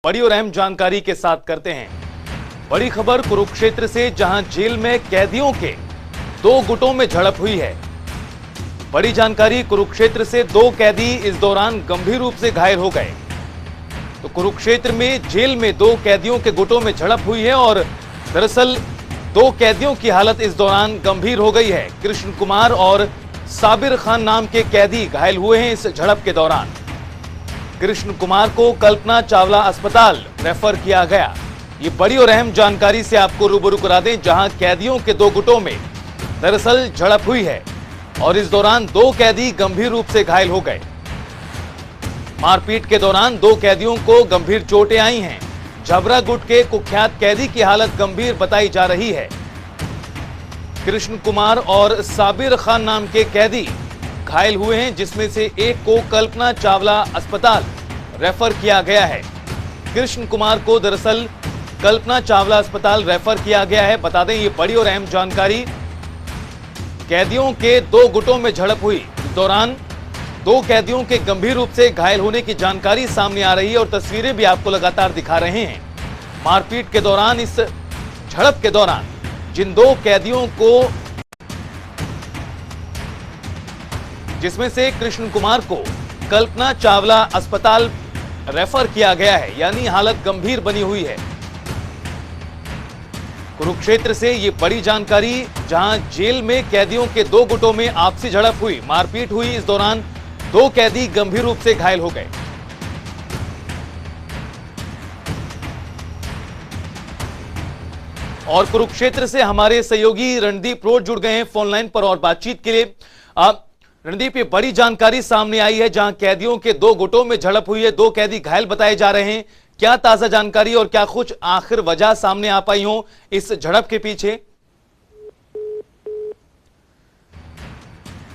बड़ी और अहम जानकारी के साथ करते हैं बड़ी खबर कुरुक्षेत्र से, जहां जेल में कैदियों के दो गुटों में झड़प हुई है। बड़ी जानकारी कुरुक्षेत्र से, दो कैदी इस दौरान गंभीर रूप से घायल हो गए। तो कुरुक्षेत्र में जेल में दो कैदियों के गुटों में झड़प हुई है और दरअसल दो कैदियों की हालत इस दौरान गंभीर हो गई है। कृष्ण कुमार और साबिर खान नाम के कैदी घायल हुए हैं इस झड़प के दौरान। कृष्ण कुमार को कल्पना चावला अस्पताल रेफर किया गया। ये बड़ी और अहम जानकारी से आपको रूबरू करा दें, जहां कैदियों के दो गुटों में दरअसल झड़प हुई है और इस दौरान दो कैदी गंभीर रूप से घायल हो गए। मारपीट के दौरान दो कैदियों को गंभीर चोटें आई हैं। झबरा गुट के कुख्यात कैदी की हालत गंभीर बताई जा रही है। कृष्ण कुमार और साबिर खान नाम के कैदी घायल हुए हैं, जिसमें से एक को कल्पना चावला अस्पताल रेफर किया गया है। कृष्ण कुमार को दरअसल कल्पना चावला अस्पताल रेफर किया गया है। बता दें, ये बड़ी और अहम जानकारी, कैदियों के दो गुटों में झड़प हुई। इस दौरान दो कैदियों के गंभीर रूप से घायल होने की जानकारी सामने आ रही है और तस्वीरें भी आपको लगातार दिखा रहे हैं। मारपीट के दौरान, इस झड़प के दौरान जिन दो कैदियों को, जिसमें से कृष्ण कुमार को कल्पना चावला अस्पताल रेफर किया गया है, यानी हालत गंभीर बनी हुई है। कुरुक्षेत्र से ये बड़ी जानकारी, जहां जेल में कैदियों के दो गुटों में आपसी झड़प हुई, मारपीट हुई। इस दौरान दो कैदी गंभीर रूप से घायल हो गए। और कुरुक्षेत्र से हमारे सहयोगी रणदीप रोड जुड़ गए हैं फोन लाइन पर और बातचीत के लिए। रणदीप, ये बड़ी जानकारी सामने आई है, जहां कैदियों के दो गुटों में झड़प हुई है, दो कैदी घायल बताए जा रहे हैं। क्या ताजा जानकारी और क्या कुछ आखिर वजह सामने आ पाई हो इस झड़प के पीछे?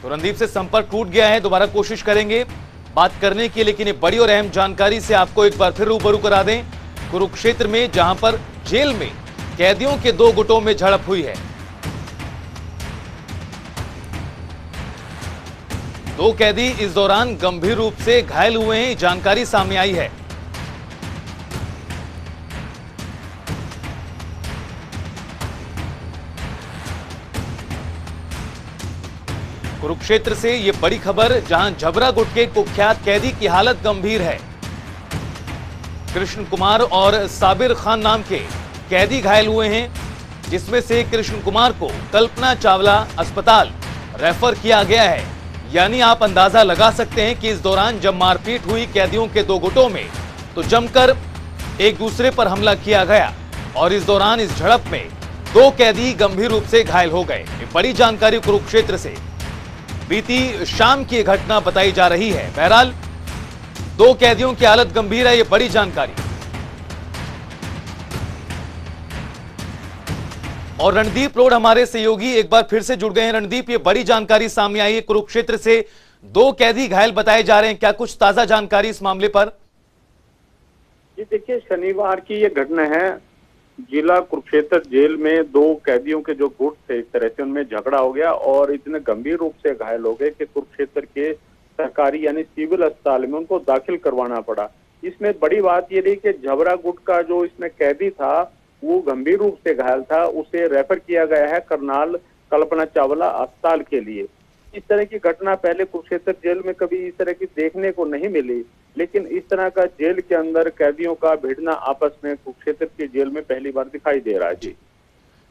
तो रणदीप से संपर्क टूट गया है, दोबारा कोशिश करेंगे बात करने की, लेकिन ये बड़ी और अहम जानकारी से आपको एक बार फिर रूबरू करा दें। कुरुक्षेत्र में, जहां पर जेल में कैदियों के दो गुटों में झड़प हुई है, दो कैदी इस दौरान गंभीर रूप से घायल हुए हैं, जानकारी सामने आई है। कुरुक्षेत्र से ये बड़ी खबर, जहां झबरा गुट के कुख्यात कैदी की हालत गंभीर है। कृष्ण कुमार और साबिर खान नाम के कैदी घायल हुए हैं, जिसमें से कृष्ण कुमार को कल्पना चावला अस्पताल रेफर किया गया है। यानी आप अंदाजा लगा सकते हैं कि इस दौरान जब मारपीट हुई कैदियों के दो गुटों में, तो जमकर एक दूसरे पर हमला किया गया और इस दौरान इस झड़प में दो कैदी गंभीर रूप से घायल हो गए। बड़ी जानकारी कुरुक्षेत्र से बीती शाम की घटना बताई जा रही है। बहरहाल दो कैदियों की हालत गंभीर है, ये बड़ी जानकारी। और रणदीप रोड हमारे सहयोगी एक बार फिर से जुड़ गए हैं। रणदीप, ये बड़ी जानकारी सामने आई है, कुरुक्षेत्र से दो कैदी घायल बताए जा रहे हैं, क्या कुछ ताजा जानकारी इस मामले पर? जी देखिए, शनिवार की ये घटना है। जिला कुरुक्षेत्र जेल में दो कैदियों के जो गुट थे, एक तरह से उनमें झगड़ा हो गया और इतने गंभीर रूप से घायल हो गए कि कुरुक्षेत्र के सरकारी यानी सिविल अस्पताल में उनको दाखिल करवाना पड़ा। इसमें बड़ी बात ये रही कि झबरा गुट का जो इसमें कैदी था वो गंभीर रूप से घायल था, उसे रेफर किया गया है करनाल कल्पना चावला अस्पताल के लिए। इस तरह की घटना पहले कुरुक्षेत्र जेल में कभी इस तरह की देखने को नहीं मिली, लेकिन इस तरह का जेल के अंदर कैदियों का भिड़ना आपस में कुरुक्षेत्र की जेल में पहली बार दिखाई दे रहा है। जी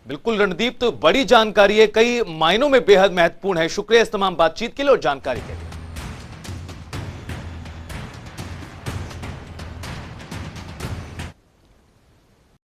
बिल्कुल रणदीप, तो बड़ी जानकारी है, कई मायनों में बेहद महत्वपूर्ण है। शुक्रिया इस तमाम बातचीत के लिए और जानकारी के लिए।